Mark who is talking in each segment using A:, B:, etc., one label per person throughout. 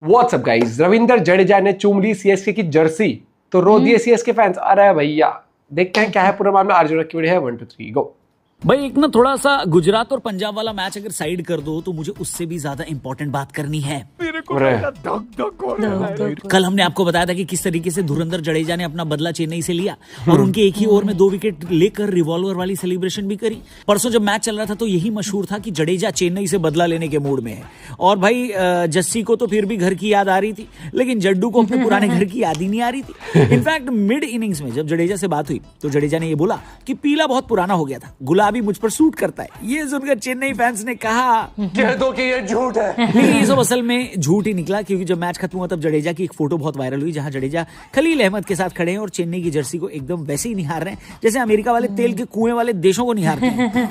A: WhatsApp guys, Ravindra Jadeja ने चूम ली CSK की जर्सी तो रो दिए सीएसके फैंस। अरे भैया देखते हैं क्या है पूरा मामला। अर्जुन की वीडियो है 1 2 3 गो।
B: भाई एक ना थोड़ा सा गुजरात और पंजाब वाला मैच अगर साइड कर दो तो मुझे उससे भी ज्यादा इंपॉर्टेंट बात करनी है। कल हमने आपको बताया था कि किस तरीके से धुरंधर जडेजा ने अपना बदला चेन्नई से लिया और उनके एक ही ओवर में 2 विकेट लेकर रिवॉल्वर वाली सेलिब्रेशन भी करी। परसों जब मैच चल रहा था तो यही मशहूर था कि जडेजा चेन्नई से बदला लेने के मूड में है। और भाई जस्सी को तो फिर भी घर की याद आ रही थी, लेकिन जड्डू को अपने पुराने घर की याद ही नहीं आ रही थी। इनफैक्ट मिड इनिंग्स में जब जडेजा से बात हुई तो जडेजा ने ये बोला कि पीला बहुत पुराना हो गया था, गुलाबी मुझ पर सूट करता है। ये सुनकर चेन्नई फैंस ने कहा
A: कह दो कि ये झूठ है।
B: लेकिन ये सब असल में झूठ ही निकला, क्योंकि जब मैच खत्म हुआ तब जडेजा की एक फोटो बहुत वायरल हुई जहां जडेजा खलील अहमद के साथ खड़े हैं और चेन्नई की जर्सी को एकदम वैसे ही निहार रहे हैं जैसे अमेरिका वाले तेल के कुएं वाले देशों को निहारते हैं।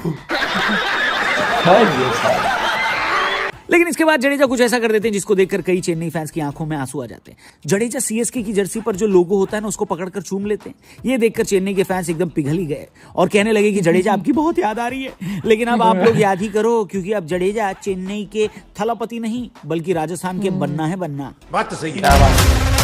B: लेकिन इसके बाद जडेजा कुछ ऐसा कर देते हैं जिसको देखकर कई चेन्नई फैंस की आंखों में आंसू आ जाते हैं। जडेजा सीएसके की जर्सी पर जो लोगो होता है ना उसको पकड़कर चूम लेते हैं। ये देखकर चेन्नई के फैंस एकदम पिघल ही गए और कहने लगे कि जडेजा आपकी बहुत याद आ रही है। लेकिन अब आप लोग याद ही करो, क्योंकि अब जडेजा चेन्नई के थलापति नहीं बल्कि राजस्थान के बनना है बनना।
A: बात तो सही है।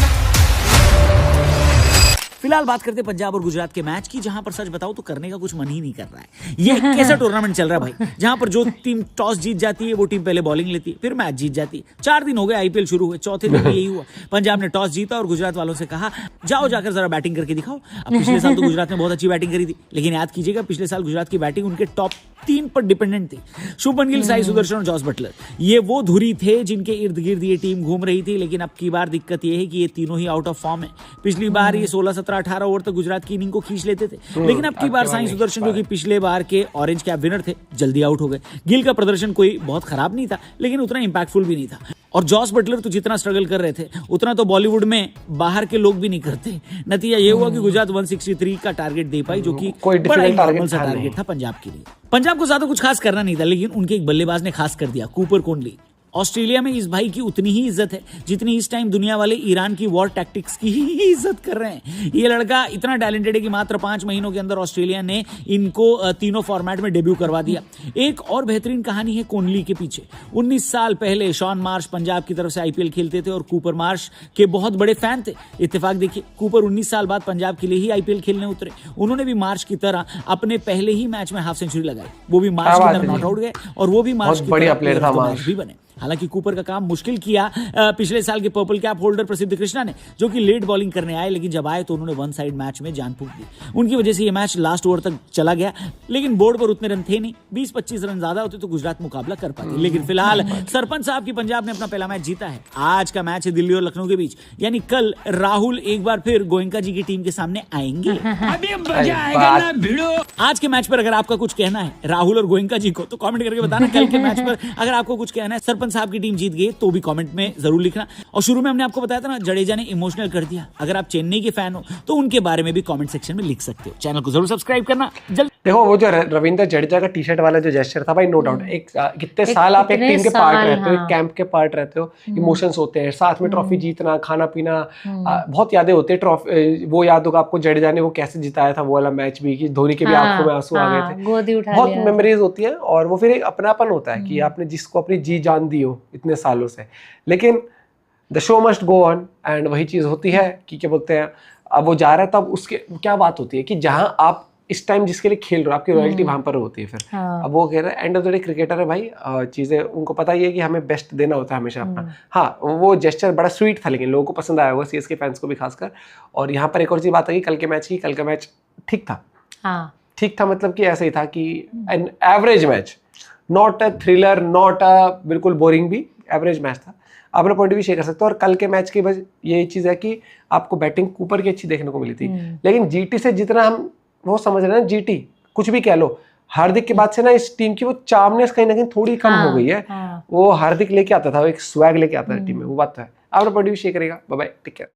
B: फिलहाल बात करते हैं पंजाब और गुजरात के मैच की, जहां पर सच बताओ तो करने का कुछ मन ही नहीं कर रहा है। ये कैसा टूर्नामेंट चल रहा है भाई, जहां पर जो टीम टॉस जीत जाती है वो टीम पहले बॉलिंग लेती है, फिर मैच जीत जाती है। 4 दिन हो गए आईपीएल शुरू हुए, चौथे दिन यही हुआ। पंजाब ने टॉस जीता और गुजरात वालों से कहा जाओ जाकर जरा बैटिंग करके दिखाओ। अब पिछले साल तो गुजरात ने बहुत अच्छी बैटिंग करी थी, लेकिन याद कीजिएगा पिछले साल गुजरात की बैटिंग उनके टॉप 3 पर डिपेंडेंट थी। शुभमन गिल, साई सुदर्शन और जॉस बटलर, ये वो धुरी थे जिनके इर्द गिर्द ये टीम घूम रही थी। लेकिन अब की बार दिक्कत ये है कि ये तीनों ही आउट ऑफ फॉर्म है। पिछली बार ये 16, 17, 18 ओवर तक गुजरात की इनिंग को खींच लेते थे, लेकिन अब की बार साई सुदर्शन जो कि पिछले बार के ऑरेंज कैप विनर थे जल्दी आउट हो गए। गिल का प्रदर्शन कोई बहुत खराब नहीं था, लेकिन उतना इंपैक्टफुल भी नहीं था। और जॉस बटलर तो जितना स्ट्रगल कर रहे थे उतना तो बॉलीवुड में बाहर के लोग भी नहीं करते। नतीजा ये हुआ कि गुजरात 163 का टारगेट दे पाई, जो कि बड़ा ही नॉर्मल सा टारगेट था पंजाब के लिए। पंजाब को ज्यादा कुछ खास करना नहीं था, लेकिन उनके एक बल्लेबाज ने खास कर दिया, कूपर कोहली। ऑस्ट्रेलिया में इस भाई की उतनी ही इज्जत है जितनी इस टाइम दुनिया वाले ईरान की वॉर टैक्टिक्स की ही इज्जत कर रहे हैं। ये लड़का इतना टैलेंटेड है कि मात्र 5 महीनों के अंदर ऑस्ट्रेलिया ने इनको तीनों फॉर्मेट में डेब्यू करवा दिया। एक और बेहतरीन कहानी है कोहली के पीछे। 19 साल पहले शॉन मार्श पंजाब की तरफ से आईपीएल खेलते थे और कूपर मार्श के बहुत बड़े फैन थे। इत्तेफाक देखिए, कूपर 19 साल बाद पंजाब के लिए ही आईपीएल खेलने उतरे। उन्होंने भी मार्श की तरह अपने पहले ही मैच में हाफ सेंचुरी लगाई, वो भी मार्श की तरह नॉट आउट गए और वो भी मार्श की तरह प्लेयर ऑफ द मैच भी बने। हालांकि कूपर का काम मुश्किल किया पिछले साल के पर्पल कैप होल्डर प्रसिद्ध कृष्णा ने, जो कि लेट बॉलिंग करने आए, लेकिन जब आए तो उन्होंने वन साइड मैच में जान फूंक दी। उनकी वजह से ये मैच लास्ट ओवर तक चला गया, लेकिन बोर्ड पर उतने रन थे नहीं। 20-25 रन ज्यादा होते तो गुजरात मुकाबला कर पाती। लेकिन फिलहाल सरपंच साहब की पंजाब ने अपना पहला मैच जीता है। आज का मैच है दिल्ली और लखनऊ के बीच, यानी कल राहुल एक बार फिर गोयनका जी की टीम के सामने आएंगे। आज के मैच पर अगर आपका कुछ कहना है राहुल और गोयनका जी को तो कमेंट करके बताना। कल के मैच पर अगर आपको कुछ कहना है, सरपंच साहब की टीम जीत गई तो भी कमेंट में जरूर लिखना। और शुरू में हमने आपको बताया था ना, जडेजा ने इमोशनल कर दिया। अगर आप चेन्नई के फैन हो तो उनके बारे में भी कमेंट सेक्शन में लिख सकते हो। चैनल को जरूर सब्सक्राइब करना।
A: देखो वो जो रविंद्र जडेजा का टी-शर्ट वाला जो जेस्चर था भाई, नो डाउट एक कितने साल आप एक टीम के पार्ट रहते हो, एक कैंप के पार्ट रहते हो, इमोशंस होते हैं, साथ में ट्रॉफी जीतना, खाना पीना, बहुत यादें होती है। ट्रॉफी वो याद होगा आपको जडेजा ने वो कैसे जिताया था वो वाला मैच भी, कि धोनी के भी आंखों में आंसू आ गए थे। बहुत मेमोरीज होती है और वो फिर एक अपनापन होता है कि आपने जिसको अपनी जी जान दी हो इतने सालों से। लेकिन the show must go on, and वही चीज होती है कि क्या बोलते हैं, अब वो जा रहा है तब उसके क्या बात होती है कि जहां आप इस टाइम जिसके लिए खेल रहे हो आपकी रॉयल्टी वहां पर होती है फिर। अब वो कह रहे हैं end of the day cricketer है भाई, चीजें उनको पता ही है कि हमें बेस्ट देना होता है हमेशा अपना। हाँ, वो जेस्चर बड़ा स्वीट था, लेकिन लोगों को पसंद आया होगा, सीएसके फैंस को भी खासकर। और यहाँ पर एक और चीज बात है कि कल के मैच ठीक था। ठीक था मतलब कि ऐसा ही था कि an average match, not a thriller, not a बिल्कुल बोरिंग भी, एवरेज मैच था। अपना पॉइंट भी शेयर कर सकते हो। और कल के मैच की वजह ये चीज़ है कि आपको बैटिंग कूपर की अच्छी देखने को मिली थी, लेकिन जीटी से जितना हम वो समझ रहे हैं ना, जीटी कुछ भी कह लो, हार्दिक के बाद से ना इस टीम की वो चार्मनेस कहीं ना कहीं थोड़ी कम हो गई है। वो हार्दिक लेके आता था, वो एक स्वैग लेके आता था टीम में, वो बात तो है। अपना पॉइंट भी शेयर करेगा। Bye bye, take care.